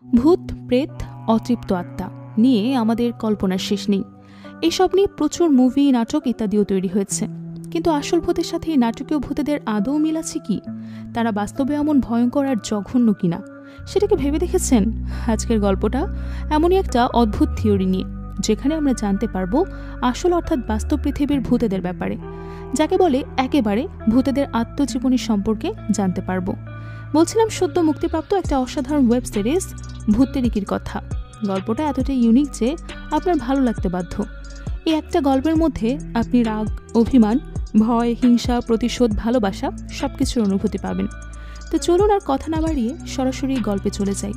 ভূত, প্রেত, অতৃপ্ত আত্মা নিয়ে আমাদের কল্পনার শেষ নেই। এইসব নিয়ে প্রচুর মুভি, নাটক ইত্যাদিও তৈরি হয়েছে। কিন্তু আসল ভূতের সাথে এই নাটকীয় ভূতেদের আদৌ মিল আছে কি? তারা বাস্তবে এমন ভয়ঙ্কর আর জঘন্য কিনা সেটাকে ভেবে দেখেছেন? আজকের গল্পটা এমনই একটা অদ্ভুত থিওরি নিয়ে, যেখানে আমরা জানতে পারবো আসল অর্থাৎ বাস্তব পৃথিবীর ভূতেদের ব্যাপারে, যাকে বলে একেবারে ভূতেদের আত্মজীবনী সম্পর্কে জানতে পারবো। বলছিলাম সদ্য মুক্তিপ্রাপ্ত একটা অসাধারণ ওয়েব সিরিজ ভূতেরিকির কথা। গল্পটা এতটাই ইউনিক যে আপনার ভালো লাগতে বাধ্য। এই একটা গল্পের মধ্যে আপনি রাগ, অভিমান, ভয়, হিংসা, প্রতিশোধ, ভালোবাসা সবকিছুর অনুভূতি পাবেন। তো চলুন আর কথা না বাড়িয়ে সরাসরি গল্পে চলে যাই।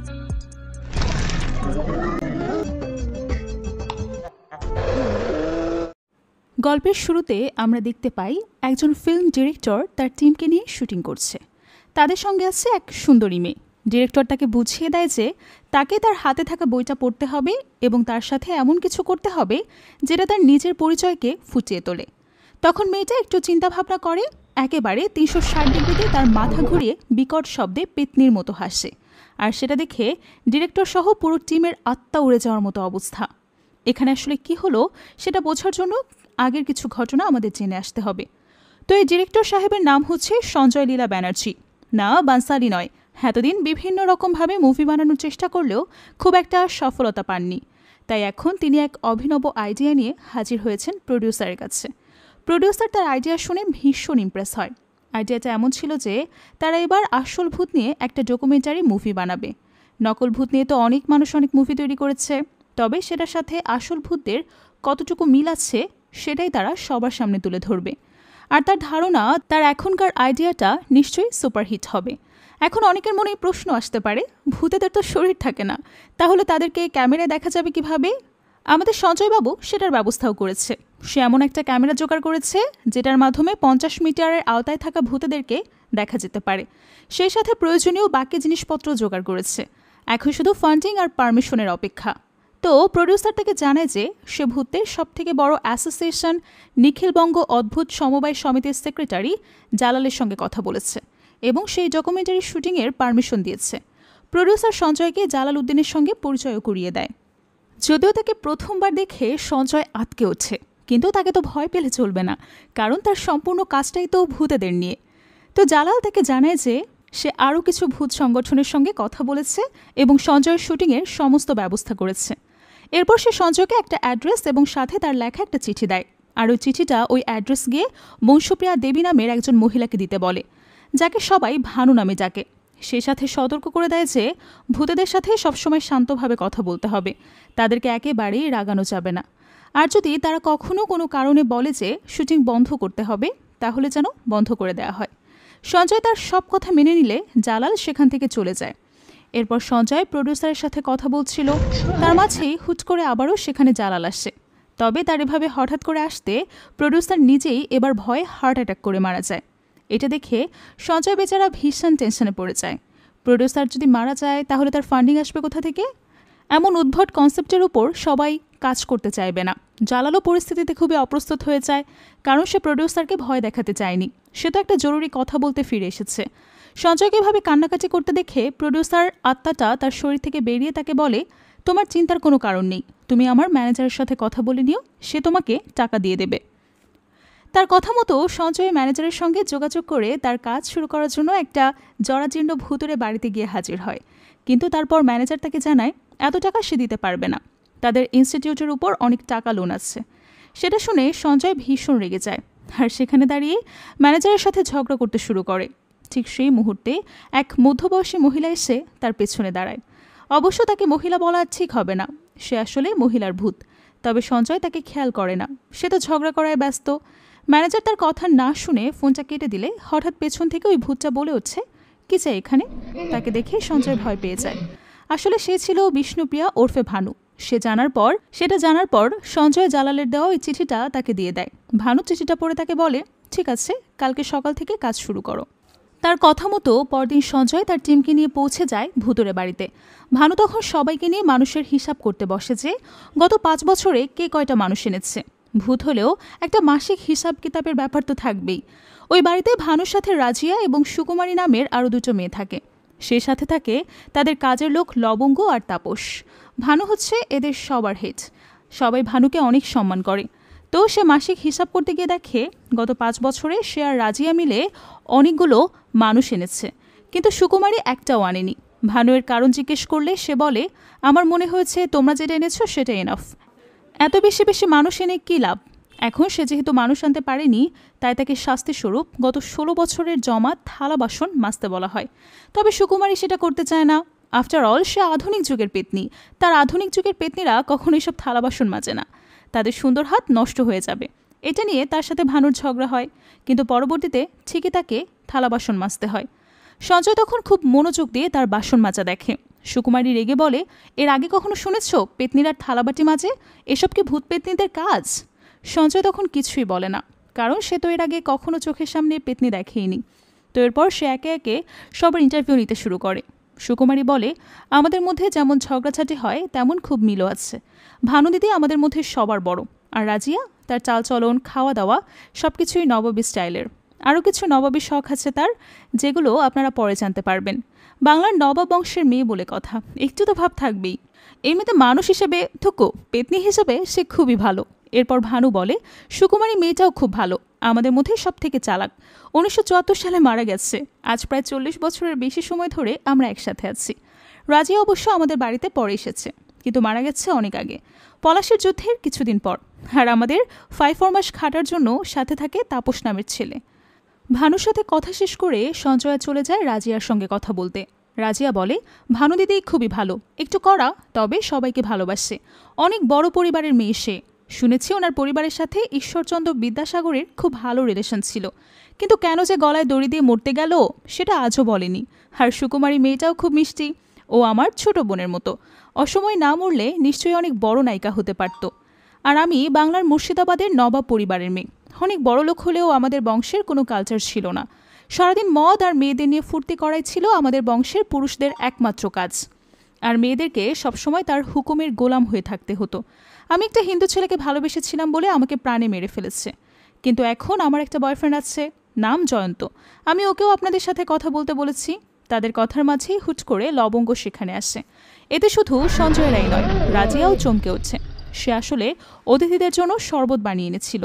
গল্পের শুরুতে আমরা দেখতে পাই একজন ফিল্ম ডিরেক্টর তার টিমকে নিয়ে শুটিং করছে। তাদের সঙ্গে আছে এক সুন্দরী মেয়ে। ডিরেক্টর তাকে বুঝিয়ে দেয় যে তাকে তার হাতে থাকা বইটা পড়তে হবে এবং তার সাথে এমন কিছু করতে হবে যেটা তার নিজের পরিচয়কে ফুটিয়ে তোলে। তখন মেয়েটা একটু চিন্তাভাবনা করে, একেবারে 360 ডিগ্রিতে তার মাথা ঘুরিয়ে বিকট শব্দে পেতনির মতো হাসে। আর সেটা দেখে ডিরেক্টর সহ পুরো টিমের আত্মা উড়ে যাওয়ার মতো অবস্থা। এখানে আসলে কি হলো সেটা বোঝার জন্য আগের কিছু ঘটনা আমাদের জেনে আসতে হবে। তো এই ডিরেক্টর সাহেবের নাম হচ্ছে সঞ্জয় লীলা ব্যানার্জি, না বানসালি নয়। এতদিন বিভিন্ন রকমভাবে মুভি বানানোর চেষ্টা করলেও খুব একটা সফলতা পাননি। তাই এখন তিনি এক অভিনব আইডিয়া নিয়ে হাজির হয়েছেন প্রডিউসারের কাছে। প্রডিউসার তার আইডিয়া শুনে ভীষণ ইমপ্রেস হয়। আইডিয়াটা এমন ছিল যে তারা এবার আসল ভূত নিয়ে একটা ডকুমেন্টারি মুভি বানাবে। নকল ভূত নিয়ে তো অনেক মানুষ অনেক মুভি তৈরি করেছে, তবে সেটার সাথে আসল ভূতদের কতটুকু মিল আছে সেটাই তারা সবার সামনে তুলে ধরবে। আর তার ধারণা তার এখনকার আইডিয়াটা নিশ্চয়ই সুপারহিট হবে। এখন অনেকের মনে প্রশ্ন আসতে পারে, ভূতেদের তো শরীর থাকে না, তাহলে তাদেরকে ক্যামেরায় দেখা যাবে কিভাবে? আমাদের সঞ্জয়বাবু সেটার ব্যবস্থাও করেছে। সে এমন একটা ক্যামেরা জোগাড় করেছে যেটার মাধ্যমে 50 মিটারের আওতায় থাকা ভূতেদেরকে দেখা যেতে পারে। সেই সাথে প্রয়োজনীয় বাকি জিনিসপত্র জোগাড় করেছে। এখন শুধু ফান্ডিং আর পারমিশনের অপেক্ষা। তো প্রডিউসার তাকে জানায় যে সে ভূতের সবথেকে বড় অ্যাসোসিয়েশন নিখিলবঙ্গ অদ্ভুত সমবায় সমিতির সেক্রেটারি জালালের সঙ্গে কথা বলেছে এবং সেই ডকুমেন্টারি শুটিংয়ের পারমিশন দিয়েছে। প্রডিউসার সঞ্জয়কে জালাল উদ্দিনের সঙ্গে পরিচয় করিয়ে দেয়। যদিও তাকে প্রথমবার দেখে সঞ্জয় আঁতকে ওঠে, কিন্তু তাকে তো ভয় পেলে চলবে না, কারণ তার সম্পূর্ণ কাজটাই তো ভূতেদের নিয়ে। তো জালাল তাকে জানায় যে সে আরও কিছু ভূত সংগঠনের সঙ্গে কথা বলেছে এবং সঞ্জয়ের শুটিংয়ের সমস্ত ব্যবস্থা করেছে। এরপর সে সঞ্জয়কে একটা অ্যাড্রেস এবং সাথে তার লেখা একটা চিঠি দেয়। আর ওই চিঠিটা ওই অ্যাড্রেস গিয়ে বংশপ্রিয়া দেবী নামের একজন মহিলাকে দিতে বলে, যাকে সবাই ভানু নামে ডাকে। সে সাথে সতর্ক করে দেয় যে ভূতেদের সাথে সবসময় শান্তভাবে কথা বলতে হবে, তাদেরকে একেবারেই রাগানো যাবে না। আর যদি তারা কখনো কোনো কারণে বলে যে শুটিং বন্ধ করতে হবে, তাহলে যেন বন্ধ করে দেওয়া হয়। সঞ্জয় তার সব কথা মেনে নিলে জালাল সেখান থেকে চলে যায়। এরপর সঞ্জয় প্রডিউসারের সাথে কথা বলছিল, তার মাঝেই হুট করে আবারও সেখানে জালাল আসে। তবে তার এভাবে হঠাৎ করে আসতে প্রডিউসার নিজেই এবার ভয়ে হার্ট অ্যাটাক করে মারা যায়। এটা দেখে সঞ্জয় বেচারা ভীষণ টেনশনে পড়ে যায়। প্রডিউসার যদি মারা যায় তাহলে তার ফান্ডিং আসবে কোথা থেকে? এমন উদ্ভট কনসেপ্টের উপর সবাই কাজ করতে চাইবে না। জালালও পরিস্থিতিতে খুবই অপ্রস্তুত হয়ে যায়, কারণ সে প্রডিউসারকে ভয় দেখাতে চায়নি। সে তো একটা জরুরি কথা বলতে ফিরে এসেছে। সঞ্জয়কে এভাবে কান্নাকাটি করতে দেখে প্রডিউসার আত্মাটা তার শরীর থেকে বেরিয়ে তাকে বলে, তোমার চিন্তার কোনো কারণ নেই, তুমি আমার ম্যানেজারের সাথে কথা বলে নিও, সে তোমাকে টাকা দিয়ে দেবে। তার কথা মতো সঞ্জয় ম্যানেজারের সঙ্গে যোগাযোগ করে তার কাজ শুরু করার জন্য একটা জরাজীর্ণ ভূতুরে বাড়িতে গিয়ে হাজির হয়। কিন্তু তারপর ম্যানেজার তাকে জানায় এত টাকা সে দিতে পারবে না, তাদের ইনস্টিটিউটের উপর অনেক টাকা লোন আছে। সেটা শুনে সঞ্জয় ভীষণ রেগে যায় আর সেখানে দাঁড়িয়ে ম্যানেজারের সাথে ঝগড়া করতে শুরু করে। ঠিক সেই মুহূর্তে এক মধ্যবয়সী মহিলা এসে তার পেছনে দাঁড়ায়। অবশ্য তাকে মহিলা বলা ঠিক হবে না, সে আসলে মহিলার ভূত। তবে সঞ্জয় তাকে খেয়াল করে না, সে তো ঝগড়া করায় ব্যস্ত। ম্যানেজার তার কথা না শুনে ফোনটা কেটে দিলে হঠাৎ পেছন থেকে ওই ভূতটা বলে উঠছে, কি চাই এখানে? তাকে দেখে সঞ্জয় ভয় পেয়ে যায়। আসলে সে ছিল বিষ্ণুপ্রিয়া ওরফে ভানু। সেটা জানার পর সঞ্জয় জালালের দেওয়া ওই চিঠিটা তাকে দিয়ে দেয়। ভানু চিঠিটা পড়ে তাকে বলে, ঠিক আছে, কালকে সকাল থেকে কাজ শুরু করো। তার কথা মতো পরদিন সঞ্জয় তার টিমকে নিয়ে পৌঁছে যায় ভূতুরে বাড়িতে। ভানু তখন সবাইকে নিয়ে মানুষের হিসাব করতে বসে যে গত 5 বছরে কে কয়টা মানুষ এনেছে। ভূত হলেও একটা মাসিক হিসাব কিতাবের ব্যাপার তো থাকবেই। ওই বাড়িতে ভানুর সাথে রাজিয়া এবং সুকুমারী নামের আরও 2 মেয়ে থাকে। সেই সাথে থাকে তাদের কাজের লোক লবঙ্গ আর তাপস। ভানু হচ্ছে এদের সবার হেড। সবাই ভানুকে অনেক সম্মান করে। তো সে মাসিক হিসাব করতে গিয়ে দেখে গত 5 বছরে সে আর রাজিয়া মিলে অনেকগুলো মানুষ এনেছে, কিন্তু সুকুমারী একটাও আনেনি। ভানুয়ের কারণ জিজ্ঞেস করলে সে বলে, আমার মনে হয়েছে তোমরা যেটা এনেছো সেটা এনাফ, এত বেশি বেশি মানুষ এনে কী লাভ। এখন সে যেহেতু মানুষ আনতে পারেনি, তাই তাকে শাস্তিস্বরূপ গত 16 বছরের জমা থালা বাসন মাজতে বলা হয়। তবে সুকুমারী সেটা করতে চায় না। আফটার অল সে আধুনিক যুগের পেতনি। তার আধুনিক যুগের পেতনিরা কখনো এসব থালা বাসন মাজে না, তাদের সুন্দর হাত নষ্ট হয়ে যাবে। এটা নিয়ে তার সাথে ভানুর ঝগড়া হয়, কিন্তু পরবর্তীতে ঠিকই তাকে থালা বাসন মাজতে হয়। সঞ্জয় তখন খুব মনোযোগ দিয়ে তার বাসন মাজা দেখে। সুকুমারী রেগে বলে, এর আগে কখনো শুনেছ পেতনিরা থালাবাটি মাজে? এসব কি ভূত পেতনিদের কাজ? সঞ্জয় তখন কিছুই বলে না, কারণ সে তো এর আগে কখনো চোখের সামনে পেতনি দেখেইনি। তো এরপর সে একে একে সবার ইন্টারভিউ নিতে শুরু করে। সুকুমারী বলে, আমাদের মধ্যে যেমন ঝগড়াঝাটি হয় তেমন খুব মিলও আছে। ভানু দিদি আমাদের মধ্যে সবার বড়, আর রাজিয়া তার চালচলন, খাওয়া দাওয়া সব কিছুই নবাবী স্টাইলের। আরও কিছু নবাবী শখ আছে তার, যেগুলো আপনারা পরে জানতে পারবেন। বাংলার নবাব বংশের মেয়ে বলে কথা, একটু তো ভাব থাকবেই। এমনিতে মানুষ হিসেবে থুকো, পেতনি হিসেবে সে খুবই ভালো। এরপর ভানু বলে, সুকুমারী মেয়েটাও খুব ভালো, আমাদের মধ্যে সব থেকে চালাক। 1974 সালে মারা গেছে। আজ প্রায় 40 বছরের বেশি সময় ধরে আমরা একসাথে আছি। রাজিয়া অবশ্য আমাদের বাড়িতে পরে এসেছে, কিন্তু মারা গেছে অনেক আগে, পলাশের যুদ্ধের কিছুদিন পর। আর আমাদের 5-4 মাস খাটার জন্য সাথে থাকে তাপস নামের ছেলে। ভানুর সাথে কথা শেষ করে সঞ্জয়া চলে যায় রাজিয়ার সঙ্গে কথা বলতে। রাজিয়া বলে, ভানু দিদি খুবই ভালো, একটু কড়া, তবে সবাইকে ভালোবাসে। অনেক বড় পরিবারের মেয়ে সে। শুনেছি ওনার পরিবারের সাথে ঈশ্বরচন্দ্র বিদ্যাসাগরের খুব ভালো রিলেশন ছিল, কিন্তু কেন যে গলায় দড়ি দিয়ে মরতে গেল সেটা আজও বলেনি। আর সুকুমারী মেয়েটাও খুব মিষ্টি, ও আমার ছোট বোনের মতো। অসময়ে না মরলে নিশ্চয়ই অনেক বড় নায়িকা হতে পারত। আর আমি বাংলার মুর্শিদাবাদের নবাব পরিবারের মেয়ে। অনেক বড় লোক হলেও আমাদের বংশের কোনো কালচার ছিল না। সারাদিন মদ আর মেয়েদের নিয়ে ফুর্তি করাই ছিল আমাদের বংশের পুরুষদের একমাত্র কাজ। আর মেয়েদেরকে সবসময় তার হুকুমের গোলাম হয়ে থাকতে হতো। আমি একটা হিন্দু ছেলেকে ভালোবেসেছিলাম বলে আমাকে প্রাণে মেরে ফেলেছে, কিন্তু এখন আমার একটা বয়ফ্রেন্ড আছে, নাম জয়ন্ত। আমি ওকেও আপনাদের সাথে কথা বলতে বলেছি। তাদের কথার মাঝেই হুট করে লবঙ্গ সেখানে আসে। এতে শুধু সঞ্জয়েরাই নয়, রাজিয়াও চমকে ওঠে। সে আসলে অতিথিদের জন্য শরবত বানিয়ে এনেছিল।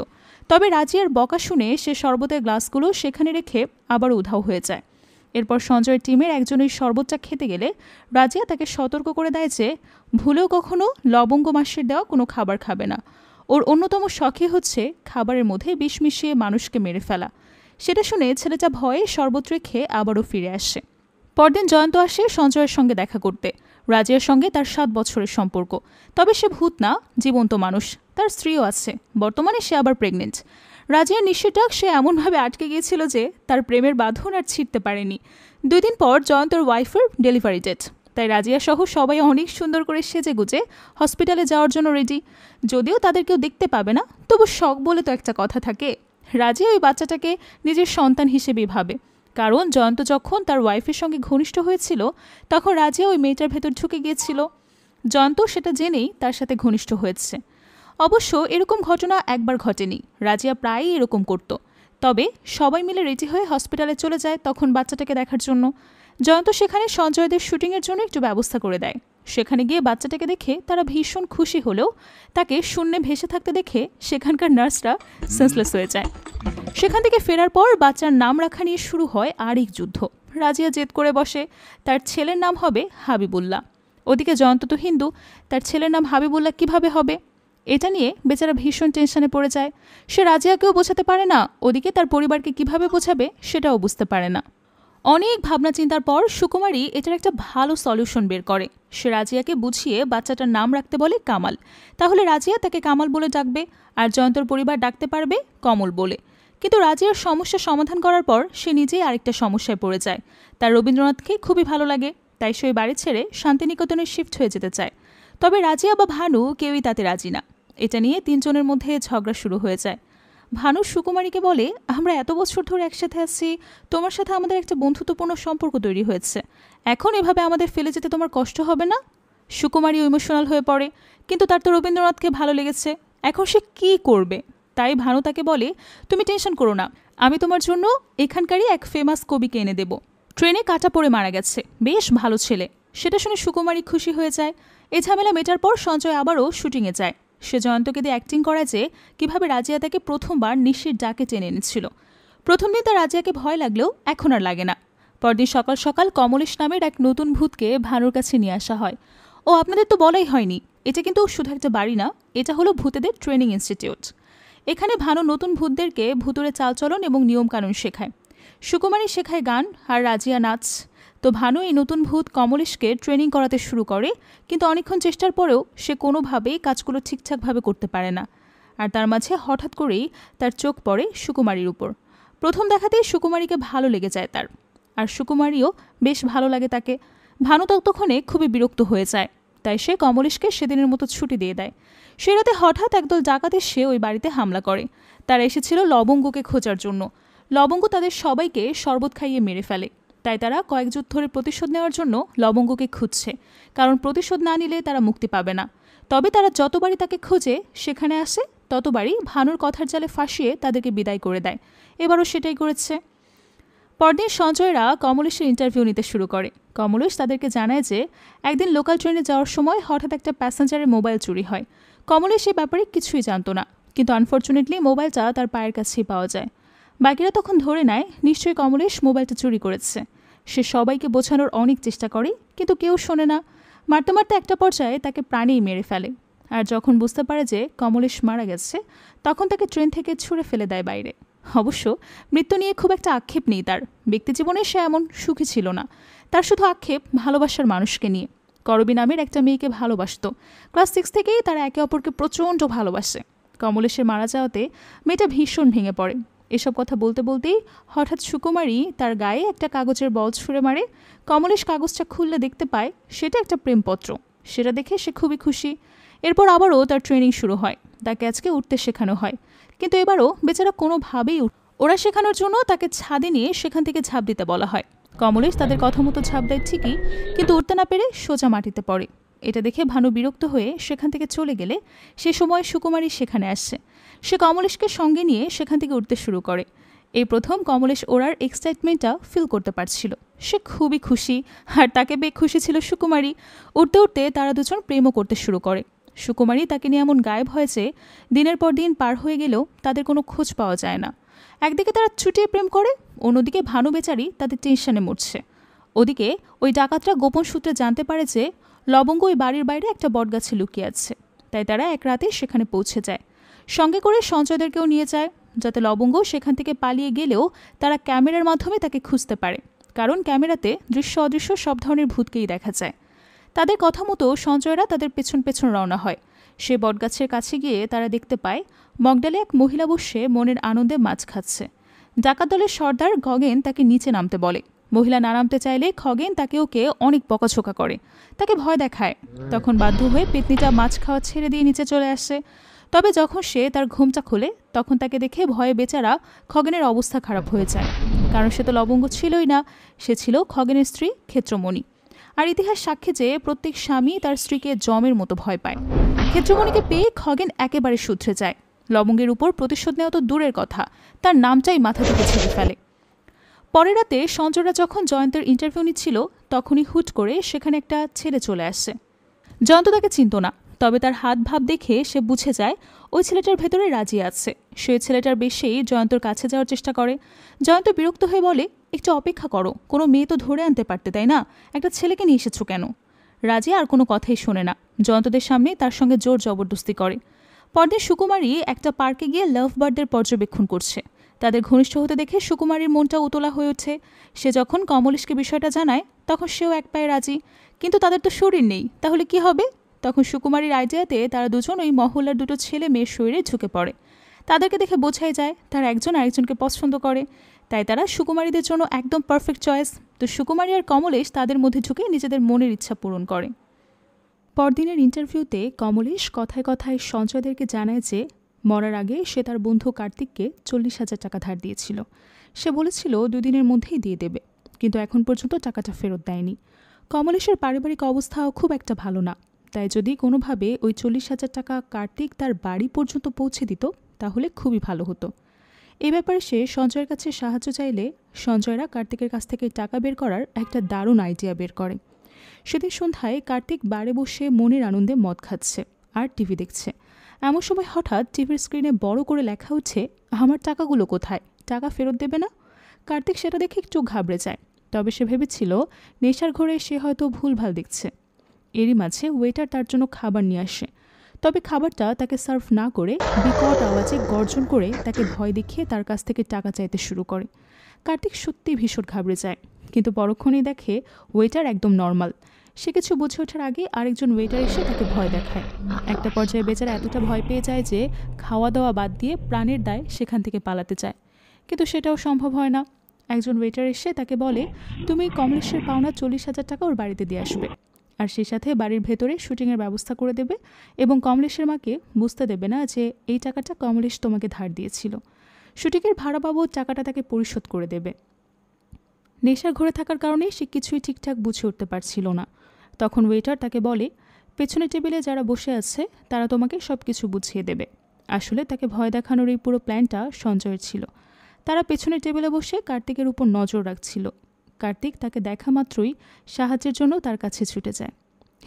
তবে রাজিয়ার বকা শুনে সে শরবতের গ্লাসগুলো সেখানে রেখে আবার উধাও হয়ে যায়। এরপর সঞ্জয়ের টিমের একজন ওই শরবতটা খেতে গেলে রাজিয়া তাকে সতর্ক করে দেয় যে ভুলেও কখনো লবঙ্গ মাসের দেওয়া কোনো খাবার খাবে না। ওর অন্যতম শখই হচ্ছে খাবারের মধ্যে বিষ মিশিয়ে মানুষকে মেরে ফেলা। সেটা শুনে ছেলেটা ভয়ে শরবত রেখে আবারও ফিরে আসে। পরদিন জয়ন্ত আসে সঞ্জয়ের সঙ্গে দেখা করতে। রাজিয়ার সঙ্গে তার 7 বছরের সম্পর্ক, তবে সে ভূত না, জীবন্ত মানুষ। তার স্ত্রীও আছে, বর্তমানে সে আবার প্রেগনেন্ট। রাজিয়ার নিঃশ্বাস সে এমনভাবে আটকে গিয়েছিল যে তার প্রেমের বাঁধন আর ছিঁড়তে পারেনি। 2 দিন পর জয়ন্তর ওয়াইফের ডেলিভারি ডেট, তাই রাজিয়া সহ সবাই অনেক সুন্দর করে সেজে গুজে হসপিটালে যাওয়ার জন্য রেডি। যদিও তাদের কেউ দেখতে পাবে না, তবু শখ বলে তো একটা কথা থাকে। রাজিয়া ওই বাচ্চাটাকে নিজের সন্তান হিসেবেই ভাবে, কারণ জয়ন্ত যখন তার ওয়াইফের সঙ্গে ঘনিষ্ঠ হয়েছিল তখন রাজিয়া ওই মেয়েটার ভেতর ঢুকে গিয়েছিল। জয়ন্ত সেটা জেনেই তার সাথে ঘনিষ্ঠ হয়েছে। অবশ্য এরকম ঘটনা একবার ঘটেনি, রাজিয়া প্রায়ই এরকম করত। তবে সবাই মিলে রেডি হয়ে হসপিটালে চলে যায় তখন বাচ্চাটাকে দেখার জন্য। জয়ন্ত সেখানে সঞ্জয়দের শুটিংয়ের জন্য একটু ব্যবস্থা করে দেয়। সেখানে গিয়ে বাচ্চাটাকে দেখে তারা ভীষণ খুশি হলেও তাকে শূন্যে ভেসে থাকতে দেখে সেখানকার নার্সরা সেন্সলেস হয়ে যায়। সেখান থেকে ফেরার পর বাচ্চার নাম রাখা নিয়ে শুরু হয় আরেক যুদ্ধ। রাজিয়া জেদ করে বসে তার ছেলের নাম হবে হাবিবুল্লাহ। ওদিকে জয়ন্ত তো হিন্দু, তার ছেলের নাম হাবিবুল্লাহ কিভাবে হবে? এটা নিয়ে বেচারা ভীষণ টেনশনে পড়ে যায়। সে রাজিয়াকেও বোঝাতে পারে না, ওদিকে তার পরিবারকে কিভাবে বোঝাবে সেটাও বুঝতে পারে না। অনেক ভাবনা চিন্তার পর সুকুমারী এটার একটা ভালো সলিউশন বের করে। সে রাজিয়াকে বুঝিয়ে বাচ্চাটার নাম রাখতে বলে কামাল। তাহলে রাজিয়া তাকে কামাল বলে ডাকবে, আর জয়ন্তর পরিবার ডাকতে পারবে কমল বলে। কিন্তু রাজিয়ার সমস্যা সমাধান করার পর সে নিজেই আরেকটা সমস্যায় পড়ে যায়। তার রবীন্দ্রনাথকে খুবই ভালো লাগে, তাই সে ওই বাড়ি ছেড়ে শান্তিনিকেতনে শিফট হয়ে যেতে চায়। তবে রাজিয়া বা ভানু কেউই তাতে রাজি না। এটা নিয়ে 3 জনের মধ্যে ঝগড়া শুরু হয়ে যায়। ভানু সুকুমারীকে বলে, আমরা এত বছর ধরে একসাথে আছি, তোমার সাথে আমাদের একটা বন্ধুত্বপূর্ণ সম্পর্ক তৈরি হয়েছে, এখন এভাবে আমাদের ফেলে যেতে তোমার কষ্ট হবে না? সুকুমারী ইমোশনাল হয়ে পড়ে, কিন্তু তার তো রবীন্দ্রনাথকে ভালো লেগেছে, এখন সে কী করবে? তাই ভানু তাকে বলে, তুমি টেনশন করো না, আমি তোমার জন্য এখানকারই এক ফেমাস কবিকে এনে দেব। ট্রেনে কাটা পড়ে মারা গেছে, বেশ ভালো ছেলে। সেটা শুনে সুকুমারী খুশি হয়ে যায়। এই ঝামেলা মেটার পর সঞ্জয় আবারও শুটিংয়ে যায়। সে জয়ন্তকে দিয়ে অ্যাক্টিং করায় যে কীভাবে রাজিয়া তাকে প্রথমবার নিশির ডাকে টেনে এনেছিল। প্রথম দিন তার রাজিয়াকে ভয় লাগলেও এখন আর লাগে না। পরদিন সকাল সকাল কমলেশ নামের এক নতুন ভূতকে ভানুর কাছে নিয়ে আসা হয়। ও আপনাদের তো বলাই হয়নি, এটা কিন্তু শুধু একটা বাড়ি না, এটা হলো ভূতেদের ট্রেনিং ইনস্টিটিউট। এখানে ভানু নতুন ভূতদেরকে ভূতুরে চালচলন এবং নিয়মকানুন শেখায়। সুকুমারী শেখায় গান আর রাজিয়া নাচ। তো ভানু এই নতুন ভূত কমলেশকে ট্রেনিং করাতে শুরু করে, কিন্তু অনেকক্ষণ চেষ্টার পরেও সে কোনোভাবেই কাজগুলো ঠিকঠাকভাবে করতে পারে না। আর তার মাঝে হঠাৎ করেই তার চোখ পড়ে সুকুমারীর উপর। প্রথম দেখাতেই সুকুমারীকে ভালো লেগে যায় তার, আর সুকুমারীও বেশ ভালো লাগে তাকে। ভানু ততক্ষণে খুবই বিরক্ত হয়ে যায়, তাই সে কমলেশকে সেদিনের মতো ছুটি দিয়ে দেয়। সে রাতে হঠাৎ একদল ডাকাত এসে ওই বাড়িতে হামলা করে। তারা এসেছিল লবঙ্গকে খোঁজার জন্য। লবঙ্গ তাদের সবাইকে শরবত খাইয়ে মেরে ফেলে। তাই তারা কয়েক যুগ ধরে প্রতিশোধ নেওয়ার জন্য লবঙ্গকে খুঁজছে, কারণ প্রতিশোধ না নিলে তারা মুক্তি পাবে না। তবে তারা যতবারই তাকে খোঁজে সেখানে আসে, ততবারই ভানুর কথার জালে ফাঁসিয়ে তাদেরকে বিদায় করে দেয়। এবারও সেটাই করেছে। পরদিন সঞ্জয়রা কমলেশের ইন্টারভিউ নিতে শুরু করে। কমলেশ তাদেরকে জানায় যে একদিন লোকাল ট্রেনে যাওয়ার সময় হঠাৎ একটা প্যাসেঞ্জারের মোবাইল চুরি হয়। কমলেশ এই ব্যাপারে কিছুই জানত না, কিন্তু আনফর্চুনেটলি মোবাইলটা তার পায়ের কাছেই পাওয়া যায়। বাকিরা তখন ধরে নেয় নিশ্চয়ই কমলেশ মোবাইলটা চুরি করেছে। সে সবাইকে বোঝানোর অনেক চেষ্টা করে, কিন্তু কেউ শোনে না। মারতে মারতে একটা পর্যায়ে তাকে প্রাণেই মেরে ফেলে। আর যখন বুঝতে পারে যে কমলেশ মারা গেছে, তখন তাকে ট্রেন থেকে ছুঁড়ে ফেলে দেয় বাইরে। অবশ্য মৃত্যু নিয়ে খুব একটা আক্ষেপ নেই তার। ব্যক্তিজীবনে সে এমন সুখী ছিল না। তার শুধু আক্ষেপ ভালোবাসার মানুষকে নিয়ে। করবী নামের একটা মেয়েকে ভালোবাসত। ক্লাস 6 থেকেই তারা একে অপরকে প্রচণ্ড ভালোবাসে। কমলেশের মারা যাওয়াতে মেয়েটা ভীষণ ভেঙে পড়ে। এসব কথা বলতে বলতেই হঠাৎ সুকুমারী তার গায়ে একটা কাগজের বল ছুঁড়ে মারে। কমলেশ কাগজটা খুললে দেখতে পায় সেটা একটা প্রেমপত্র। সেটা দেখে সে খুবই খুশি। এরপর আবারও তার ট্রেনিং শুরু হয়। তাকে আজকে উঠতে শেখানো হয়, কিন্তু এবারও বেচারা কোনোভাবেই ওরা শেখানোর জন্য তাকে ছাদে নিয়ে সেখান থেকে ঝাঁপ দিতে বলা হয়। কমলেশ তাদের কথা মতো ঝাঁপ দেয় ঠিকই, কিন্তু উঠতে না পেরে সোজা মাটিতে পড়ে। এটা দেখে ভানু বিরক্ত হয়ে সেখান থেকে চলে গেলে সে সময় সুকুমারী সেখানে আসছে। সে কমলেশকে সঙ্গে নিয়ে সেখান থেকে উঠতে শুরু করে। এই প্রথম কমলেশ ওরার এক্সাইটমেন্টটা ফিল করতে পারছিল। সে খুবই খুশি, আর তাকে বেশ খুশি ছিল সুকুমারী। উঠতে উঠতে তারা দুজন প্রেমও করতে শুরু করে। সুকুমারী তাকে নিয়ে এমন গায়েব হয়েছে, দিনের পর দিন পার হয়ে গেলেও তাদের কোনো খোঁজ পাওয়া যায় না। একদিকে তারা ছুটিয়ে প্রেম করে, অন্যদিকে ভানু বেচারি তাদের টেনশনে মরছে। ওদিকে ওই ডাকাতরা গোপন সূত্রে জানতে পারে যে লবঙ্গ ওই বাড়ির বাইরে একটা বটগাছে লুকিয়ে আছে। তাই তারা এক রাতে সেখানে পৌঁছে যায়। সঙ্গে করে সঞ্জয়দেরকেও নিয়ে যায়, যাতে লবঙ্গ সেখান থেকে পালিয়ে গেলেও তারা ক্যামেরার মাধ্যমে তাকে খুঁজতে পারে, কারণ ক্যামেরাতে দৃশ্য অদৃশ্য সব ধরনের ভূতকেই দেখা যায়। তাদের কথা মতো সঞ্জয়রা তাদের পেছন পেছন রওনা হয়। সে বটগাছের কাছে গিয়ে তারা দেখতে পায় মগডালে এক মহিলা বসে মনের আনন্দে মাছ খাচ্ছে। ডাকাত দলের সর্দার খগেন তাকে নিচে নামতে বলে। মহিলা না নামতে চাইলে খগেন তাকে ওকে অনেক বকাঝোকা করে, তাকে ভয় দেখায়। তখন বাধ্য হয়ে পেতনিটা মাছ খাওয়া ছেড়ে দিয়ে নিচে চলে আসে। তবে যখন সে তার ঘুমটা খোলে, তখন তাকে দেখে ভয়ে বেচারা খগেনের অবস্থা খারাপ হয়ে যায়, কারণ সে তো লবঙ্গ ছিলই না, সে ছিল খগেনের স্ত্রী ক্ষেত্রমণি। আর ইতিহাস সাক্ষী যে প্রত্যেক স্বামী তার স্ত্রীকে জমের মতো ভয় পায়। ক্ষেত্রমণিকে পেয়ে খগেন একেবারে শুধরে যায়। লবঙ্গের উপর প্রতিশোধ নেওয়া তো দূরের কথা, তার নামটাই মাথা থেকে ছেড়ে ফেলে। পরের রাতে সঞ্জয়রা যখন জয়ন্তের ইন্টারভিউ নিচ্ছিল, তখনই হুট করে সেখানে একটা ছেলে চলে আসে। জয়ন্ত তাকে চিনত না, তবে তার হাত ভাব দেখে সে বুঝে যায় ওই ছেলেটার ভেতরে রাজি আছে। সে ছেলেটার বেশেই জয়ন্তর কাছে যাওয়ার চেষ্টা করে। জয়ন্ত বিরক্ত হয়ে বলে, একটু অপেক্ষা করো, কোনো মেয়ে তো ধরে আনতে পারতে, তাই না? একটা ছেলেকে নিয়ে এসেছো কেন? রাজি আর কোনো কথাই শোনে না, জয়ন্তদের সামনে তার সঙ্গে জোর জবরদস্তি করে। পরদিন সুকুমারী একটা পার্কে গিয়ে লাভ বার্ডদের পর্যবেক্ষণ করছে। তাদের ঘনিষ্ঠ হতে দেখে সুকুমারীর মনটা উতলা হয়ে ওঠে। সে যখন কমলেশকে বিষয়টা জানায়, তখন সেও এক পায়ে রাজি। কিন্তু তাদের তো শরীর নেই, তাহলে কি হবে? তখন সুকুমারীর আইডিয়াতে তারা দুজন ওই মহল্লার দুটো ছেলে মেয়ের শরীরে ঝুঁকে পড়ে। তাদেরকে দেখে বোঝাই যায় তারা একজন আরেকজনকে পছন্দ করে। তাই তারা সুকুমারীদের জন্য একদম পারফেক্ট চয়েস। তো সুকুমারী আর কমলেশ তাদের মধ্যে ঝুঁকে নিজেদের মনের ইচ্ছা পূরণ করে। পরদিনের ইন্টারভিউতে কমলেশ কথায় কথায় সঞ্জয়দেরকে জানায় যে মরার আগে সে তার বন্ধু কার্তিককে 40,000 টাকা ধার দিয়েছিল। সে বলেছিল 2 দিনের মধ্যেই দিয়ে দেবে, কিন্তু এখন পর্যন্ত টাকাটা ফেরত দেয়নি। কমলেশের পারিবারিক অবস্থাও খুব একটা ভালো না, তাই যদি কোনোভাবে ওই 40,000 টাকা কার্তিক তার বাড়ি পর্যন্ত পৌঁছে দিত, তাহলে খুবই ভালো হতো। এই ব্যাপারে সে সঞ্জয়ের কাছে সাহায্য চাইলে সঞ্জয়রা কার্তিকের কাছ থেকে টাকা বের করার একটা দারুণ আইডিয়া বের করে। সেদিন সন্ধ্যায় কার্তিক বারে বসে মনের আনন্দে মদ খাচ্ছে আর টিভি দেখছে। এমন সময় হঠাৎ টিভির স্ক্রিনে বড় করে লেখা হচ্ছে, আমার টাকাগুলো কোথায়, টাকা ফেরত দেবে না? কার্তিক সেটা দেখে একটু ঘাবড়ে যায়। তবে সে ভেবেছিল নেশার ঘরে সে হয়তো ভুলভাল দেখছে। এরই মাঝে ওয়েটার তার জন্য খাবার নিয়ে আসে। তবে খাবারটা তাকে সার্ভ না করে বিকট আওয়াজে গর্জন করে তাকে ভয় দেখিয়ে তার কাছ থেকে টাকা চাইতে শুরু করে। কার্তিক সত্যি ভীষণ ঘাবড়ে যায়, কিন্তু পরক্ষণেই দেখে ওয়েটার একদম নর্মাল। সে কিছু বুঝে ওঠার আগে আরেকজন ওয়েটার এসে তাকে ভয় দেখায়। একটা পর্যায়ে বেচারা এতটা ভয় পেয়ে যায় যে খাওয়া দাওয়া বাদ দিয়ে প্রাণের দায় সেখান থেকে পালাতে চায়, কিন্তু সেটাও সম্ভব হয় না। একজন ওয়েটার এসে তাকে বলে, তুমি কমলেশের পাওনা 40,000 টাকা ওর বাড়িতে দিয়ে আসবে, আর সেই সাথে বাড়ির ভেতরে শুটিংয়ের ব্যবস্থা করে দেবে এবং কমলেশের মাকে বুঝতে দেবে না যে এই টাকাটা কমলেশ তোমাকে ধার দিয়েছিল। শুটিংয়ের ভাড়া বাবদ টাকাটা তাকে পরিশোধ করে দেবে। নেশার ঘরে থাকার কারণে সে কিছুই ঠিকঠাক বুঝে উঠতে পারছিল না। তখন ওয়েটার তাকে বলে, পেছনের টেবিলে যারা বসে আছে তারা তোমাকে সব কিছু বুঝিয়ে দেবে। আসলে তাকে ভয় দেখানোর এই পুরো প্ল্যানটা সঞ্জয়ের ছিল। তারা পেছনের টেবিলে বসে কার্তিকের উপর নজর রাখছিল। কার্তিক তাকে দেখা মাত্রই সাহায্যের জন্য তার কাছে ছুটে যায়।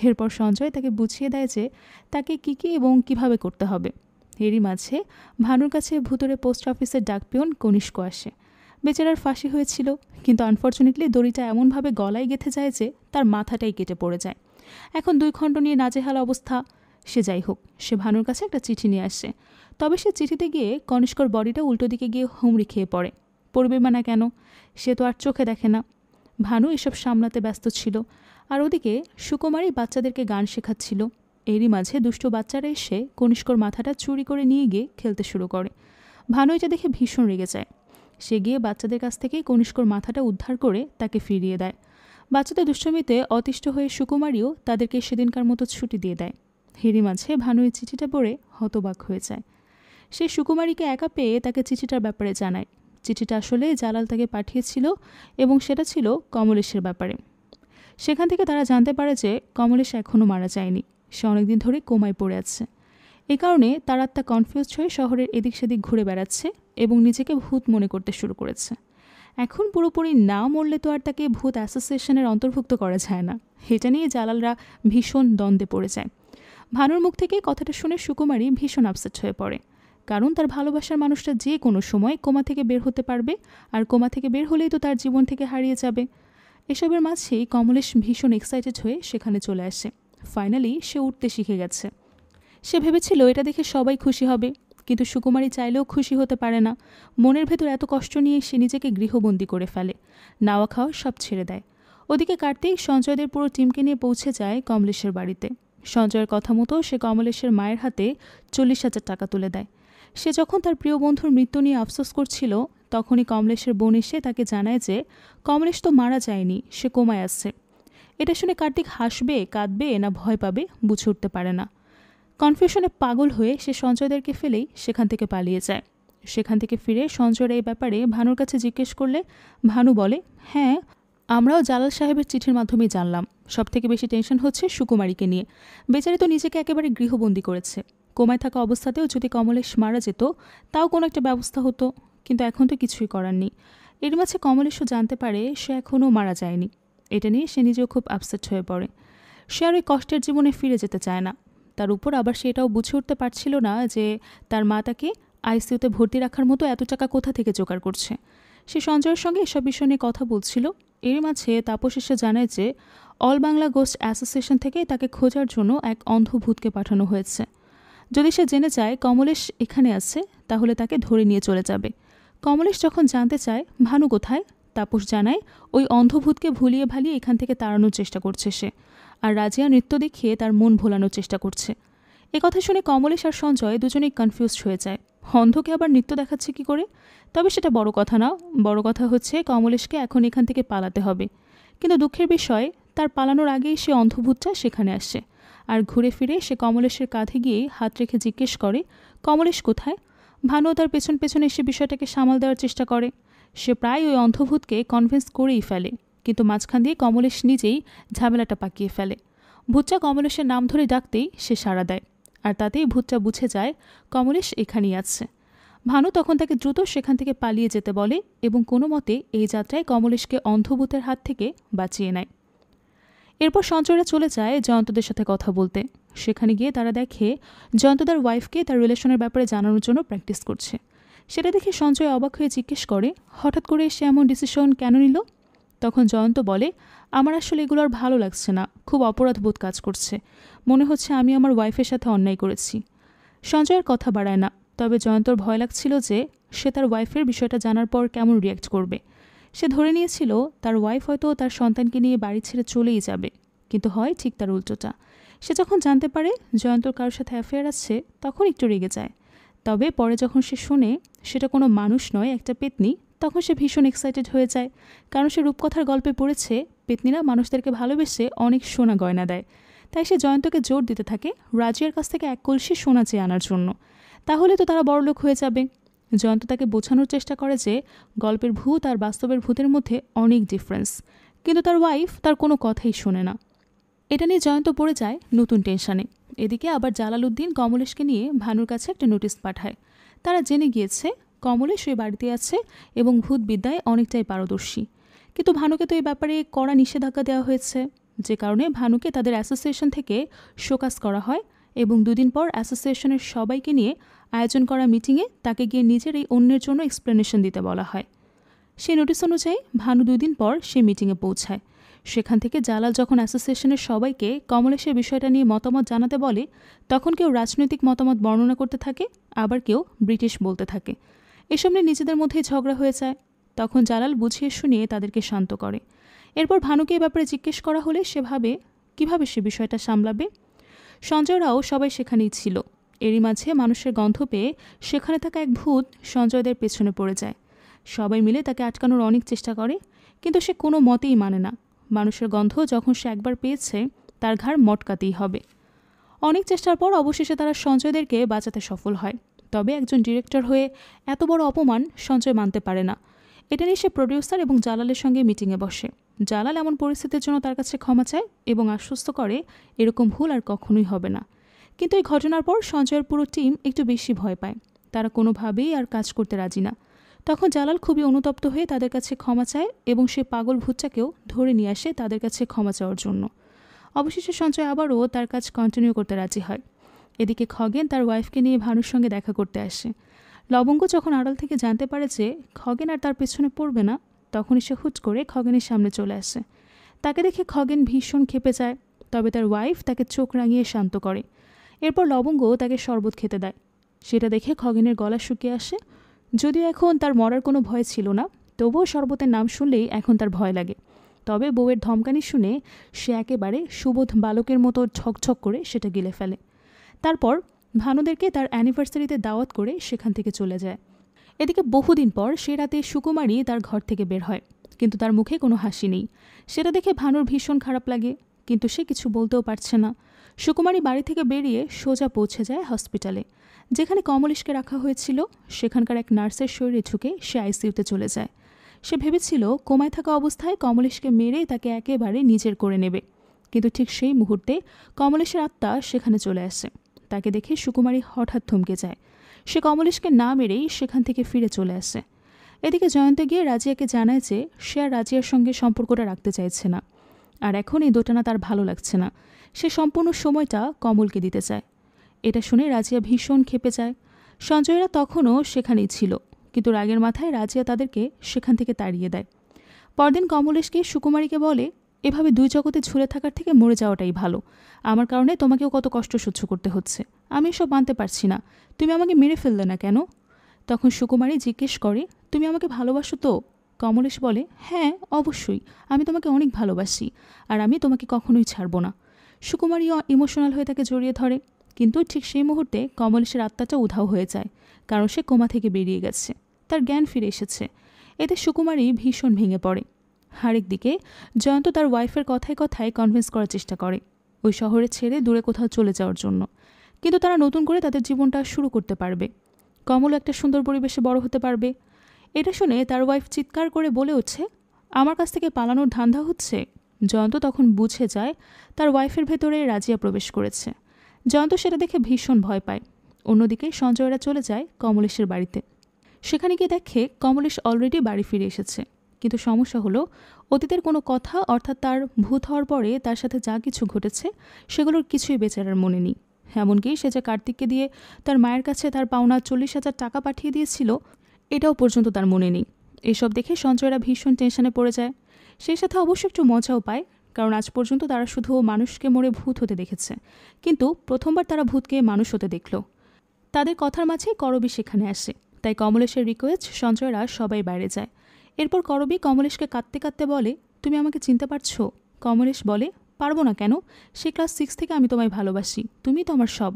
এরপর সঞ্জয় তাকে বুঝিয়ে দেয় যে তাকে কী কী এবং কিভাবে করতে হবে। এরই মাঝে ভানুর কাছে ভুতুরে পোস্ট অফিসের ডাকপিয়ন কনিষ্ক আসে। বেচারার ফাঁসি হয়েছিল, কিন্তু আনফর্চুনেটলি দড়িটা এমনভাবে গলায় গেঁথে যায় যে তার মাথাটাই কেটে পড়ে যায়। এখন 2 খণ্ড নিয়ে নাজেহাল অবস্থা। সে যাই হোক, সে ভানুর কাছে একটা চিঠি নিয়ে আসে। তবে সে চিঠিতে গিয়ে কনিষ্কর বডিটা উল্টো দিকে গিয়ে হুমড়ি খেয়ে পড়ে। পড়বে না কেন, সে তো আর চোখে দেখে না। ভানু এসব সামলাতে ব্যস্ত ছিল, আর ওদিকে সুকুমারী বাচ্চাদেরকে গান শেখাচ্ছিল। এরই মাঝে দুষ্টু বাচ্চারা এসে কনিষ্কর মাথাটা চুরি করে নিয়ে গিয়ে খেলতে শুরু করে। ভানু এটা দেখে ভীষণ রেগে যায়। সে গিয়ে বাচ্চাদের কাছ থেকে কনিষ্কর মাথাটা উদ্ধার করে তাকে ফিরিয়ে দেয়। বাচ্চাদের দুষ্টমিতে অতিষ্ঠ হয়ে সুকুমারীও তাদেরকে সেদিনকার মতো ছুটি দিয়ে দেয়। এরই মাঝে ভানু এই চিঠিটা পড়ে হতবাক হয়ে যায়। সে সুকুমারীকে একা পেয়ে তাকে চিঠিটার ব্যাপারে জানায়। চিঠিটা আসলে জালাল তাকে পাঠিয়েছিল এবং সেটা ছিল কমলেশের ব্যাপারে। সেখান থেকে তারা জানতে পারে যে কমলেশ এখনও মারা যায়নি, সে অনেকদিন ধরে কোমায় পড়ে আছে। এই কারণে তার আত্মা কনফিউজ হয়ে শহরের এদিক সেদিক ঘুরে বেড়াচ্ছে এবং নিজেকে ভূত মনে করতে শুরু করেছে। এখন পুরোপুরি না মরলে তো আর তাকে ভূত অ্যাসোসিয়েশনের অন্তর্ভুক্ত করা যায় না। এটা নিয়ে জালালরা ভীষণ দ্বন্দ্বে পড়ে যায়। ভানুর মুখ থেকে কথাটা শুনে সুকুমারী ভীষণ আপসেট হয়ে পড়ে, কারণ তার ভালোবাসার মানুষটা যে কোনো সময় কোমা থেকে বের হতে পারবে, আর কোমা থেকে বের হলেই তো তার জীবন থেকে হারিয়ে যাবে। এসবের মাঝেই কমলেশ ভীষণ এক্সাইটেড হয়ে সেখানে চলে আসে। ফাইনালি সে উঠতে শিখে গেছে। সে ভেবেছিল এটা দেখে সবাই খুশি হবে, কিন্তু সুকুমারী চাইলেও খুশি হতে পারে না। মনের ভেতর এত কষ্ট নিয়ে সে নিজেকে গৃহবন্দী করে ফেলে, নাওয়া খাওয়া সব ছেড়ে দেয়। ওদিকে কার্তিক সঞ্জয়দের পুরো টিমকে নিয়ে পৌঁছে যায় কমলেশের বাড়িতে। সঞ্জয়ের কথা মতো সে কমলেশের মায়ের হাতে 40,000 টাকা তুলে দেয়। সে যখন তার প্রিয় বন্ধুর মৃত্যু নিয়ে আফসোস করছিল, তখনই কমলেশের বোন এসে তাকে জানায় যে কমলেশ তো মারা যায়নি, সে কোমায় আছে। এটা শুনে কার্তিক হাসবে, কাঁদবে না ভয় পাবে বুঝে উঠতে পারে না। কনফিউশনে পাগল হয়ে সে সঞ্জয়দেরকে ফেলেই সেখান থেকে পালিয়ে যায়। সেখান থেকে ফিরে সঞ্জয়ের এই ব্যাপারে ভানুর কাছে জিজ্ঞেস করলে ভানু বলে, হ্যাঁ, আমরাও জালাল সাহেবের চিঠির মাধ্যমেই জানলাম। সবথেকে বেশি টেনশন হচ্ছে সুকুমারীকে নিয়ে। বেচারি তো নিজেকে একেবারে গৃহবন্দী করেছে। কোমায় থাকা অবস্থাতেও যদি কমলেশ মারা যেত তাও কোনো একটা ব্যবস্থা হতো, কিন্তু এখন তো কিছুই করার নেই। এর মাঝে কমলেশও জানতে পারে সে এখনও মারা যায়নি। এটা নিয়ে সে নিজেও খুব আপসেট হয়ে পড়ে। সে আর ওই কষ্টের জীবনে ফিরে যেতে চায় না। তার উপর আবার সেটাও বুঝে উঠতে পারছিল না যে তার মা তাকে আইসিইউতে ভর্তি রাখার মতো এত টাকা কোথা থেকে জোগাড় করছে। সে সঞ্জয়ের সঙ্গে এসব বিষয় নিয়ে কথা বলছিল। এর মাঝে তাপস এসে জানায় যে অল বাংলা গোস্ট অ্যাসোসিয়েশন থেকে তাকে খোঁজার জন্য এক অন্ধ ভূতকে পাঠানো হয়েছে। যদি সে জেনে যায় কমলেশ এখানে আছে, তাহলে তাকে ধরে নিয়ে চলে যাবে। কমলেশ যখন জানতে চায় ভানু কোথায়, তাপস জানায় ওই অন্ধভূতকে ভুলিয়ে ভালিয়ে এখান থেকে তাড়ানোর চেষ্টা করছে সে, আর রাজিয়া নৃত্য দেখিয়ে তার মন ভোলানোর চেষ্টা করছে। এ কথা শুনে কমলেশ আর সঞ্জয় দুজনেই কনফিউজড হয়ে যায়। অন্ধকে আবার নৃত্য দেখাচ্ছে কি করে? তবে সেটা বড় কথা না, বড় কথা হচ্ছে কমলেশকে এখন এখান থেকে পালাতে হবে। কিন্তু দুঃখের বিষয়, তার পালানোর আগেই সে অন্ধভূতটা সেখানে আসে, আর ঘুরে ফিরে সে কমলেশের কাঁধে গিয়ে হাত রেখে জিজ্ঞেস করে কমলেশ কোথায়। ভানু তার পেছন পেছনে এসে বিষয়টাকে সামাল দেওয়ার চেষ্টা করে। সে প্রায় ওই অন্ধভূতকে কনভিন্স করেই ফেলে, কিন্তু মাঝখান দিয়ে কমলেশ নিজেই ঝামেলাটা পাকিয়ে ফেলে। ভূতটা কমলেশের নাম ধরে ডাকতেই সে সাড়া দেয়, আর তাতেই ভূতটা বুঝে যায় কমলেশ এখানেই আছে। ভানু তখন তাকে দ্রুত সেখান থেকে পালিয়ে যেতে বলে এবং কোনো মতে এই যাত্রায় কমলেশকে অন্ধভূতের হাত থেকে বাঁচিয়ে নেয়। এরপর সঞ্জয়রা চলে যায় জয়ন্তদের সাথে কথা বলতে। সেখানে গিয়ে তারা দেখে জয়ন্ত তার ওয়াইফকে তার রিলেশনের ব্যাপারে জানানোর জন্য প্র্যাকটিস করছে। সেটা দেখে সঞ্জয় অবাক হয়ে জিজ্ঞেস করে, হঠাৎ করে সে এমন ডিসিশন কেন নিল? তখন জয়ন্ত বলে, আমার আসলে এগুলো আর ভালো লাগছে না, খুব অপরাধবোধ কাজ করছে, মনে হচ্ছে আমি আমার ওয়াইফের সাথে অন্যায় করেছি। সঞ্জয়ের কথা বাড়ায় না, তবে জয়ন্তর ভয় লাগছিল যে সে তার ওয়াইফের বিষয়টা জানার পর কেমন রিয়্যাক্ট করবে। সে ধরে নিয়েছিল তার ওয়াইফ হয়তো তার সন্তানকে নিয়ে বাড়ি ছেড়ে চলেই যাবে, কিন্তু হয় ঠিক তার উল্টোটা। সে যখন জানতে পারে জয়ন্তর কারোর সাথে অ্যাফেয়ার আছে তখন একটু রেগে যায়, তবে পরে যখন সে শোনে সেটা কোনো মানুষ নয়, একটা পেতনি, তখন সে ভীষণ এক্সাইটেড হয়ে যায়। কারণ সে রূপকথার গল্পে পড়েছে পেতনিরা মানুষদেরকে ভালোবেসে অনেক সোনা গয়না দেয়। তাই সে জয়ন্তকে জোর দিতে থাকে রাজিয়ার কাছ থেকে 1 কলসি সোনা চেয়ে আনার জন্য, তাহলে তো তারা বড়লোক হয়ে যাবে। জয়ন্ত তাকে বোঝানোর চেষ্টা করে যে গল্পের ভূত আর বাস্তবের ভূতের মধ্যে অনেক ডিফারেন্স, কিন্তু তার ওয়াইফ তার কোনো কথাই শোনে না। এটা নিয়ে জয়ন্ত পড়ে যায় নতুন টেনশানে। এদিকে আবার জালালউদ্দিন কমলেশকে নিয়ে ভানুর কাছে একটা নোটিশ পাঠায়। তারা জেনে গিয়েছে কমলেশ ওই বাড়িতে আছে এবং ভূত বিদ্যায় অনেকটাই পারদর্শী, কিন্তু ভানুকে তো এই ব্যাপারে কড়া নিষেধাজ্ঞা দেওয়া হয়েছে, যে কারণে ভানুকে তাদের অ্যাসোসিয়েশন থেকে শোকাস করা হয় এবং 2 দিন পর অ্যাসোসিয়েশনের সবাইকে নিয়ে আয়োজন করা মিটিংয়ে তাকে গিয়ে নিজের এই অন্যের জন্য এক্সপ্লেনেশন দিতে বলা হয়। সেই নোটিশ অনুযায়ী ভানু 2 দিন পর সে মিটিংয়ে পৌঁছায়। সেখান থেকে জালাল যখন অ্যাসোসিয়েশনের সবাইকে কমলেশের বিষয়টা নিয়ে মতামত জানাতে বলে, তখন কেউ রাজনৈতিক মতামত বর্ণনা করতে থাকে, আবার কেউ ব্রিটিশ বলতে থাকে। এসব নিয়ে নিজেদের মধ্যেই ঝগড়া হয়ে যায়। তখন জালাল বুঝিয়ে শুনিয়ে তাদেরকে শান্ত করে। এরপর ভানুকে এ ব্যাপারে জিজ্ঞেস করা হলে সে ভাবে কীভাবে সে বিষয়টা সামলাবে। সঞ্জয়রাও সবাই সেখানেই ছিল। এরই মাঝে মানুষের গন্ধ পেয়ে সেখানে থাকা এক ভূত সঞ্জয়দের পেছনে পড়ে যায়। সবাই মিলে তাকে আটকানোর অনেক চেষ্টা করে, কিন্তু সে কোনো মতেই মানে না। মানুষের গন্ধ যখন সে একবার পেয়েছে তার ঘাড় মটকাতেই হবে। অনেক চেষ্টার পর অবশেষে তারা সঞ্জয়দেরকে বাঁচাতে সফল হয়, তবে একজন ডিরেক্টর হয়ে এত বড় অপমান সঞ্জয় মানতে পারে না। এটা নিয়ে সে প্রডিউসার এবং জালালের সঙ্গে মিটিংয়ে বসে। জালাল এমন পরিস্থিতির জন্য তার কাছে ক্ষমা চায় এবং আশ্বস্ত করে এরকম ভুল আর কখনোই হবে না। কিন্তু এই ঘটনার পর সঞ্জয়ের পুরো টিম একটু বেশি ভয় পায়, তারা কোনোভাবেই আর কাজ করতে রাজি না। তখন জালাল খুবই অনুতপ্ত হয়ে তাদের কাছে ক্ষমা চায় এবং সে পাগল ভূতটাকেও ধরে নিয়ে আসে তাদের কাছে ক্ষমা চাওয়ার জন্য। অবশেষে সঞ্জয় আবারও তার কাজ কন্টিনিউ করতে রাজি হয়। এদিকে খগেন তার ওয়াইফকে নিয়ে ভানুর সঙ্গে দেখা করতে আসে। লবঙ্গ যখন আড়াল থেকে জানতে পারে যে খগেন আর তার পেছনে পড়বে না, তখনই সে হুট করে খগেনের সামনে চলে আসে। তাকে দেখে খগেন ভীষণ ক্ষেপে যায়, তবে তার ওয়াইফ তাকে চোখ রাঙিয়ে শান্ত করে। এরপর লবঙ্গ তাকে শরবত খেতে দেয়। সেটা দেখে খগেনের গলা শুকিয়ে আসে। যদিও এখন তার মরার কোনো ভয় ছিল না, তবুও শরবতের নাম শুনলেই এখন তার ভয় লাগে। তবে বউয়ের ধমকানি শুনে সে একেবারে সুবোধ বালকের মতো ঝকঝক করে সেটা গিলে ফেলে। তারপর ভানুদেরকে তার অ্যানিভার্সারিতে দাওয়াত করে সেখান থেকে চলে যায়। এদিকে বহুদিন পর সে রাতে সুকুমারী তার ঘর থেকে বের হয়, কিন্তু তার মুখে কোনো হাসি নেই। সেটা দেখে ভানুর ভীষণ খারাপ লাগে, কিন্তু সে কিছু বলতেও পারছে না। সুকুমারী বাড়ি থেকে বেরিয়ে সোজা পৌঁছে যায় হসপিটালে, যেখানে কমলেশকে রাখা হয়েছিল। সেখানকার এক নার্সের শরীরে ঢুকে সে আইসিইউতে চলে যায়। সে ভেবেছিল কোমায় থাকা অবস্থায় কমলেশকে মেরে তাকে একেবারে নিজের করে নেবে, কিন্তু ঠিক সেই মুহূর্তে কমলেশের আত্মা সেখানে চলে আসে। তাকে দেখে সুকুমারী হঠাৎ থমকে যায়। সে কমলেশকে না মেরেই সেখান থেকে ফিরে চলে আসে। এদিকে জয়ন্ত গিয়ে রাজিয়াকে জানায় যে সে আর রাজিয়ার সঙ্গে সম্পর্কটা রাখতে চাইছে না, আর এখন এই দোটানা তার ভালো লাগছে না। সে সম্পূর্ণ সময়টা কমলকে দিতে চায়। এটা শুনে রাজিয়া ভীষণ ক্ষেপে যায়। সঞ্জয়রা তখনও সেখানেই ছিল, কিন্তু রাগের মাথায় রাজিয়া তাদেরকে সেখান থেকে তাড়িয়ে দেয়। পরদিন কমলেশকে সুকুমারীকে বলে, এভাবে 2 জগতে ঝুলে থাকার থেকে মরে যাওয়াটাই ভালো। আমার কারণে তোমাকেও কত কষ্ট সহ্য করতে হচ্ছে, আমি এসব মানতে পারছি না। তুমি আমাকে মেরে ফেললে না কেন? তখন সুকুমারী জিজ্ঞেস করে, তুমি আমাকে ভালোবাসো তো? কমলেশ বলে, হ্যাঁ অবশ্যই, আমি তোমাকে অনেক ভালোবাসি, আর আমি তোমাকে কখনোই ছাড়ব না। সুকুমারীও ইমোশনাল হয়ে তাকে জড়িয়ে ধরে, কিন্তু ঠিক সেই মুহূর্তে কমলেশের আত্মাটা উধাও হয়ে যায়, কারণ সে কোমা থেকে বেরিয়ে গেছে, তার জ্ঞান ফিরে এসেছে। এতে সুকুমারী ভীষণ ভেঙে পড়ে। আরেক দিকে জয়ন্ত তার ওয়াইফের কথায় কথায় কনভিন্স করার চেষ্টা করে ওই শহরে ছেড়ে দূরে কোথাও চলে যাওয়ার জন্য, কিন্তু তারা নতুন করে তাদের জীবনটা শুরু করতে পারবে। কমল একটা সুন্দর পরিবেশে বড় হতে পারবে। এটা শুনে তার ওয়াইফ চিৎকার করে বলে উঠছে, আমার কাছ থেকে পালানোর ধান্দা হচ্ছে। জয়ন্ত তখন বুঝে যায় তার ওয়াইফের ভেতরে রাজিয়া প্রবেশ করেছে। জয়ন্ত সেটা দেখে ভীষণ ভয় পায়। অন্যদিকে সঞ্জয়রা চলে যায় কমলেশের বাড়িতে। সেখানে গিয়ে দেখে কমলেশ অলরেডি বাড়ি ফিরে এসেছে। কিন্তু সমস্যা হলো অতীতের কোনো কথা, অর্থাৎ তার ভূত হওয়ার পরে তার সাথে যা কিছু ঘটেছে সেগুলোর কিছুই বেচারার মনে নেই। এমনকি সে যে কার্তিককে দিয়ে তার মায়ের কাছে তার পাওনা 40,000 টাকা পাঠিয়ে দিয়েছিল, এটাও পর্যন্ত তার মনে নেই। এসব দেখে সঞ্জয়রা ভীষণ টেনশনে পড়ে যায়। সেই সাথে অবশ্য একটু মজাও পায়, কারণ আজ পর্যন্ত তারা শুধু মানুষকে মরে ভূত হতে দেখেছে, কিন্তু প্রথমবার তারা ভূতকে মানুষ হতে দেখল। তাদের কথার মাঝেই করবী সেখানে আসে। তাই কমলেশের রিকোয়েস্ট সঞ্জয়রা সবাই বাইরে যায়। এরপর করবী কমলেশকে কাঁদতে কাঁদতে বলে, তুমি আমাকে চিনতে পারছো? কমলেশ বলে, পারবো না কেন? সে ক্লাস 6 থেকে আমি তোমায় ভালোবাসি, তুমি তো আমার সব।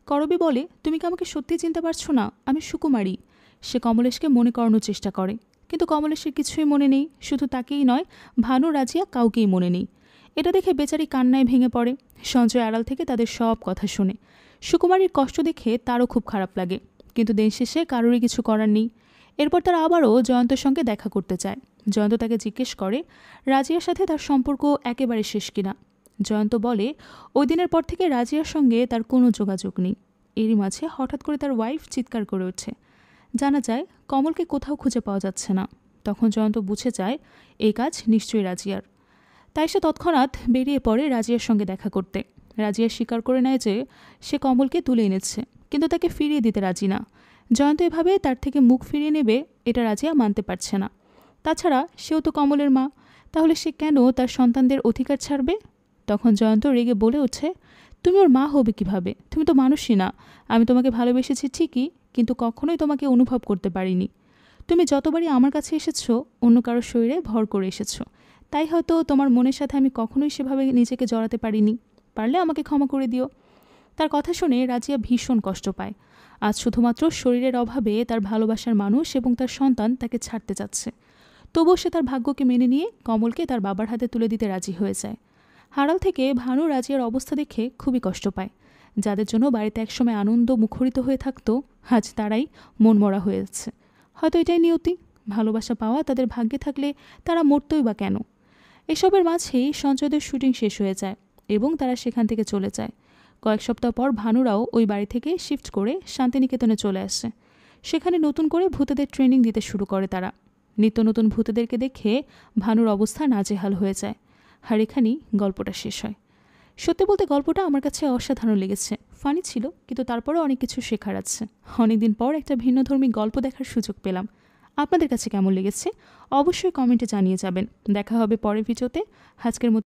করবী বলে, তুমি কি আমাকে সত্যি চিনতে পারছো না? আমি সুকুমারী। সে কমলেশকে মনে করানোর চেষ্টা করে, কিন্তু কমলেশের কিছুই মনে নেই। শুধু তাকেই নয়, ভানু, রাজিয়া কাউকেই মনে নেই। এটা দেখে বেচারি কান্নায় ভেঙে পড়ে। সঞ্জয় আড়াল থেকে তাদের সব কথা শুনে। সুকুমারীর কষ্ট দেখে তারও খুব খারাপ লাগে, কিন্তু দিন শেষে কারোরই কিছু করার নেই। এরপর তারা আবারও জয়ন্তের সঙ্গে দেখা করতে চায়। জয়ন্ত তাকে জিজ্ঞেস করে রাজিয়ার সাথে তার সম্পর্ক একেবারে শেষ কিনা। জয়ন্ত বলে ওই দিনের পর থেকে রাজিয়ার সঙ্গে তার কোনো যোগাযোগ নেই। এরই মাঝে হঠাৎ করে তার ওয়াইফ চিৎকার করে ওঠে। জানা যায় কমলকে কোথাও খুঁজে পাওয়া যাচ্ছে না। তখন জয়ন্ত বুঝে যায় এই কাজ নিশ্চয়ই রাজিয়ার। তাই সে তৎক্ষণাৎ বেরিয়ে পড়ে রাজিয়ার সঙ্গে দেখা করতে। রাজিয়া স্বীকার করে নেয় যে সে কমলকে তুলে এনেছে, কিন্তু তাকে ফিরিয়ে দিতে রাজি না। জয়ন্ত এভাবে তার থেকে মুখ ফিরিয়ে নেবে এটা রাজিয়া মানতে পারছে না। তাছাড়া সেও তো কমলের মা, তাহলে সে কেন তার সন্তানদের অধিকার ছাড়বে? তখন জয়ন্ত রেগে বলে ওঠে, তুমি ওর মা হবে কিভাবে? তুমি তো মানুষই না। আমি তোমাকে ভালোবেসেছি ঠিকই, কিন্তু কখনোই তোমাকে অনুভব করতে পারিনি। তুমি যতবারই আমার কাছে এসেছো অন্য কারোর শরীরে ভর করে এসেছো, তাই হয়তো তোমার মনের সাথে আমি কখনোই সেভাবে নিজেকে জড়াতে পারিনি। পারলে আমাকে ক্ষমা করে দিও। তার কথা শুনে রাজিয়া ভীষণ কষ্ট পায়। আজ শুধুমাত্র শরীরের অভাবে তার ভালোবাসার মানুষ এবং তার সন্তান তাকে ছাড়তে চাচ্ছে। তবুও সে তার ভাগ্যকে মেনে নিয়ে কমলকে তার বাবার হাতে তুলে দিতে রাজি হয়ে যায়। হারাল থেকে ভানু রাজিয়ার অবস্থা দেখে খুবই কষ্ট পায়। যাদের জন্য বাড়িতে একসময় আনন্দ মুখরিত হয়ে থাকতো, আজ তারাই মনমরা হয়েছে। হয়তো এটাই নিয়তি। ভালোবাসা পাওয়া তাদের ভাগ্যে থাকলে তারা মরতই বা কেন? এসবের মাঝেই সঞ্জয়দের শুটিং শেষ হয়ে যায় এবং তারা সেখান থেকে চলে যায়। কয়েক সপ্তাহ পর ভানুরাও ওই বাড়ি থেকে শিফট করে শান্তিনিকেতনে চলে আসে। সেখানে নতুন করে ভূতেদের ট্রেনিং দিতে শুরু করে তারা। নিত্য নতুন ভূতেদেরকে দেখে ভানুর অবস্থা নাজেহাল হয়ে যায়। আর এখানেই গল্পটা শেষ হয়। সত্যি বলতে গল্পটা আমার কাছে অসাধারণ লেগেছে। ফানি ছিল, কিন্তু তারপরেও অনেক কিছু শেখার আছে। অনেকদিন পর একটা ভিন্নধর্মী গল্প দেখার সুযোগ পেলাম। আপনাদের কাছে কেমন লেগেছে অবশ্যই কমেন্টে জানিয়ে যাবেন। দেখা হবে পরের ভিডিওতে। আজকের মতো